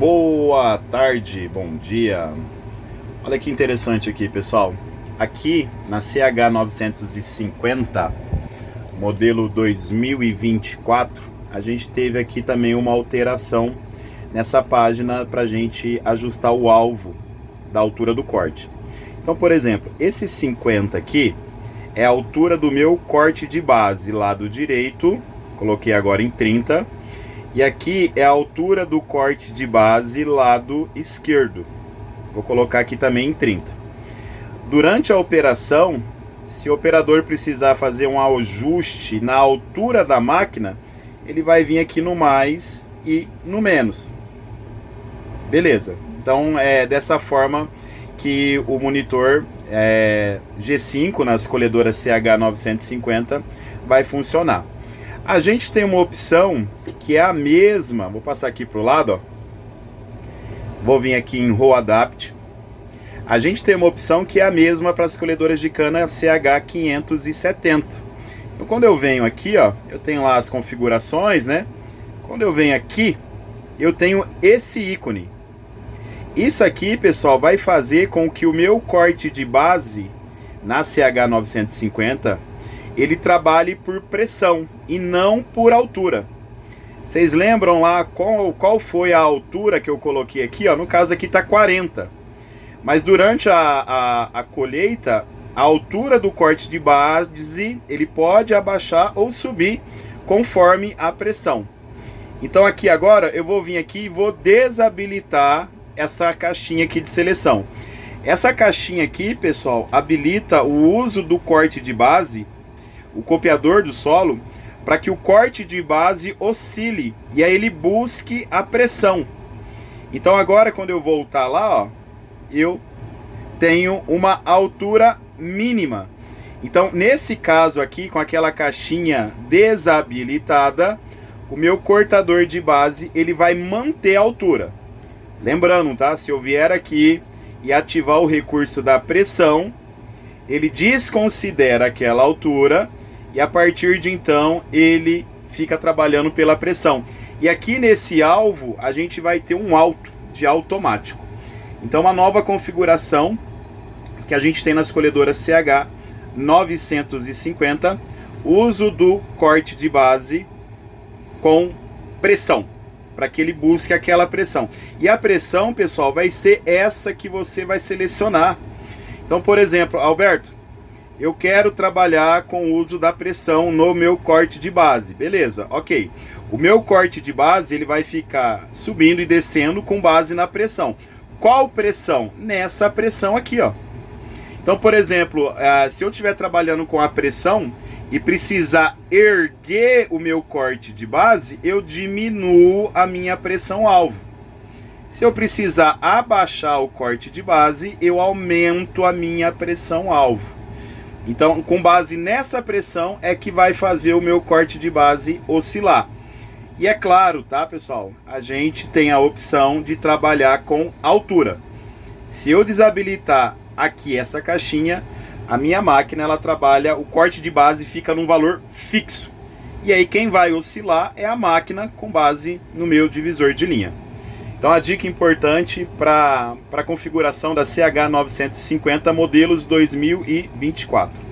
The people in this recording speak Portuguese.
Boa tarde, bom dia. Olha que interessante aqui, pessoal. Aqui na CH950, modelo 2024, a gente teve aqui também uma alteração nessa página para a gente ajustar o alvo da altura do corte. Então, por exemplo, esse 50 aqui é a altura do meu corte de base, lado direito, coloquei agora em 30. E aqui é a altura do corte de base, lado esquerdo. Vou colocar aqui também em 30. Durante a operação, se o operador precisar fazer um ajuste na altura da máquina, ele vai vir aqui no mais e no menos. Beleza. Então é dessa forma que o monitor G5 nas colhedoras CH950 vai funcionar. A gente tem uma opção que é a mesma. Vou passar aqui para o lado, ó. Vou vir aqui em Row Adapt. A gente tem uma opção que é a mesma para as colhedoras de cana CH570. Então, quando eu venho aqui, ó, eu tenho lá as configurações, né? Quando eu venho aqui, eu tenho esse ícone. Isso aqui, pessoal, vai fazer com que o meu corte de base na CH950 ele trabalhe por pressão e não por altura. Vocês lembram lá qual foi a altura que eu coloquei aqui? Ó, no caso aqui está 40. Mas durante a colheita, a altura do corte de base ele pode abaixar ou subir conforme a pressão. Então aqui agora eu vou vir aqui e vou desabilitar essa caixinha aqui de seleção. Essa caixinha aqui, pessoal, habilita o uso do corte de base, o copiador do solo, para que o corte de base oscile e aí ele busque a pressão. Então agora quando eu voltar lá, ó, eu tenho uma altura mínima. Então nesse caso aqui, com aquela caixinha desabilitada, o meu cortador de base ele vai manter a altura. Lembrando, tá? Se eu vier aqui e ativar o recurso da pressão, ele desconsidera aquela altura e a partir de então ele fica trabalhando pela pressão. E aqui nesse alvo a gente vai ter um alto de automático. Então uma nova configuração que a gente tem nas colhedoras CH950, uso do corte de base com pressão, para que ele busque aquela pressão. E a pressão, pessoal, vai ser essa que você vai selecionar. Então, por exemplo, Alberto, eu quero trabalhar com o uso da pressão no meu corte de base. Beleza, ok. O meu corte de base ele vai ficar subindo e descendo com base na pressão. Qual pressão? Nessa pressão aqui, ó. Então, por exemplo, se eu estiver trabalhando com a pressão e precisar erguer o meu corte de base, eu diminuo a minha pressão alvo. Se eu precisar abaixar o corte de base, eu aumento a minha pressão alvo. Então, com base nessa pressão é que vai fazer o meu corte de base oscilar. E é claro, tá, pessoal? A gente tem a opção de trabalhar com altura. Se eu desabilitar aqui essa caixinha, a minha máquina ela trabalha, o corte de base fica num valor fixo. E aí quem vai oscilar é a máquina com base no meu divisor de linha. Então a dica importante para a configuração da CH950 modelos 2024.